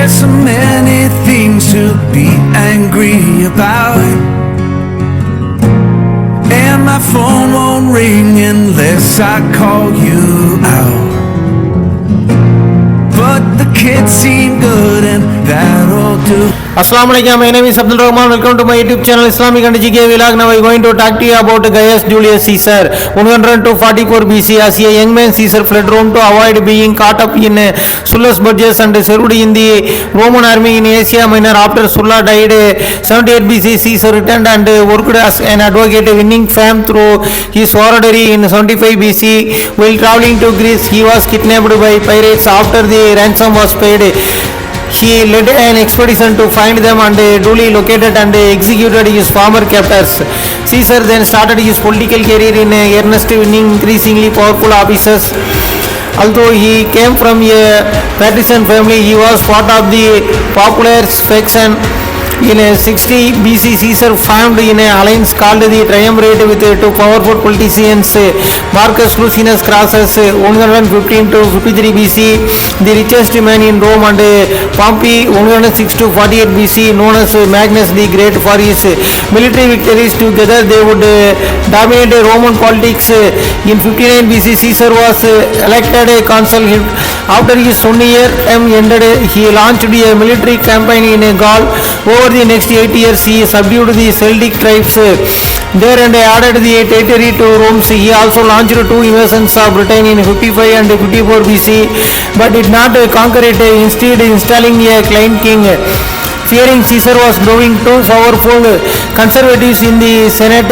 There's so many things to be angry about, and my phone won't ring unless I call you out. But the kids seem good and that'll do. Assalamu alaikum, my name is Abdul Rahman. Welcome to my YouTube channel Islamic and GK Vlog. Now I am going to talk to you about Gaius Julius Caesar. 144 BC, as a young man, Caesar fled Rome to avoid being caught up in Sulla's budgets and served in the Roman army in Asia Minor. After Sulla died 78 BC, Caesar returned and worked as an advocate, winning fame through his oratory in 75 BC. While traveling to Greece, he was kidnapped by pirates. After the ransom was paid, he led an expedition to find them and duly located and executed his former captors. Caesar then started his political career in earnest, winning increasingly powerful offices. Although he came from a patrician family, he was part of the popular faction. In 60 BC, Caesar formed in an alliance called the Triumvirate with two powerful politicians, Marcus Licinius Crassus, 115 to 53 BC, the richest man in Rome, and Pompey, 106 to 48 BC, known as Magnus the Great for his military victories. Together they would dominate Roman politics. In 59 BC, Caesar was elected consul. After his 1-year term ended, he launched a military campaign in Gaul. Over the next 8 years, he subdued the Celtic tribes there and added the territory to Rome. He also launched 2 invasions of Britain in 55 and 54 BC, but did not conquer it, instead installing a client king. Fearing Caesar was growing too powerful, conservatives in the Senate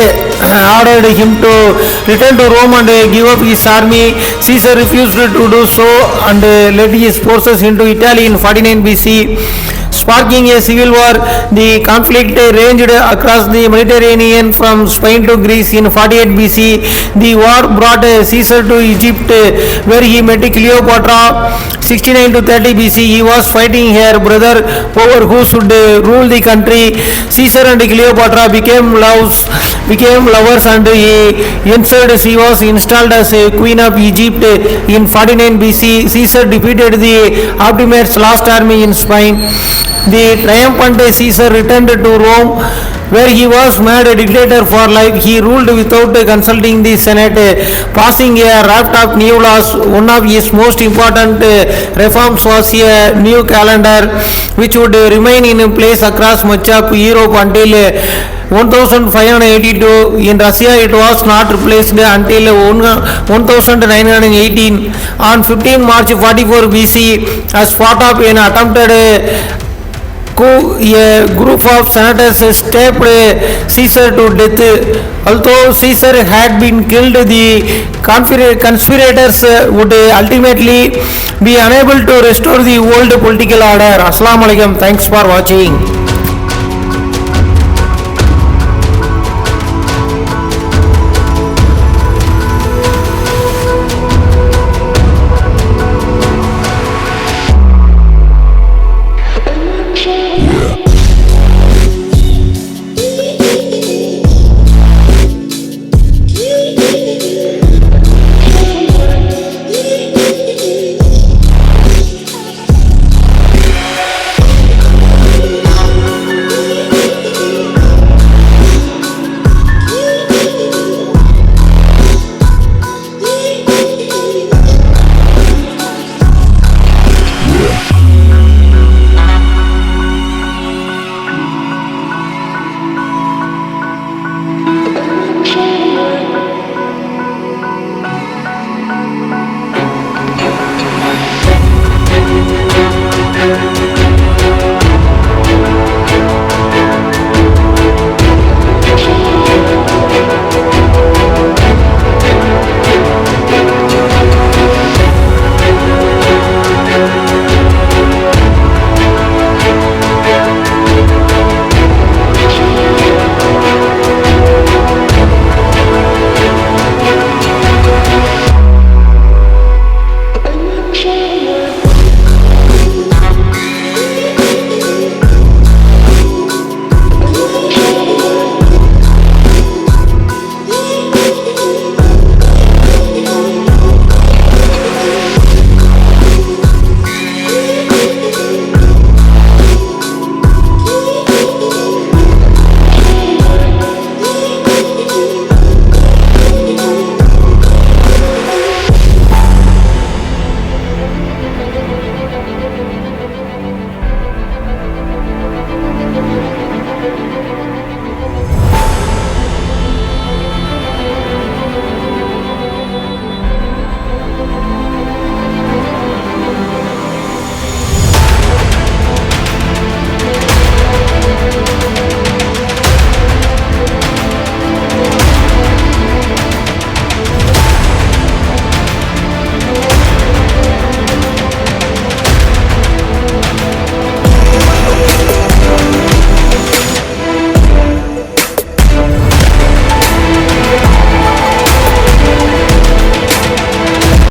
ordered him to return to Rome and give up his army. Caesar refused to do so and led his forces into Italy in 49 BC. Sparking a civil war, the conflict ranged across the Mediterranean from Spain to Greece. In 48 BC, the war brought Caesar to Egypt, where he met Cleopatra. 69 to 30 BC, he was fighting her brother over who should rule the country. Caesar and Cleopatra became lovers and he ensured she was installed as queen of Egypt. In 49 BC, Caesar defeated the Optimates' last army in Spain. The triumphant Caesar returned to Rome, where he was made a dictator for life. He ruled without consulting the Senate, passing a raft of new laws. One of his most important reforms was a new calendar, which would remain in place across much of Europe until 1582. In Russia, it was not replaced until 1918. On 15 March 44 BC, as part of an attempted coup, a group of senators stabbed Caesar to death. Although Caesar had been killed, the conspirators would ultimately be unable to restore the old political order. Assalamu alaikum. Thanks for watching.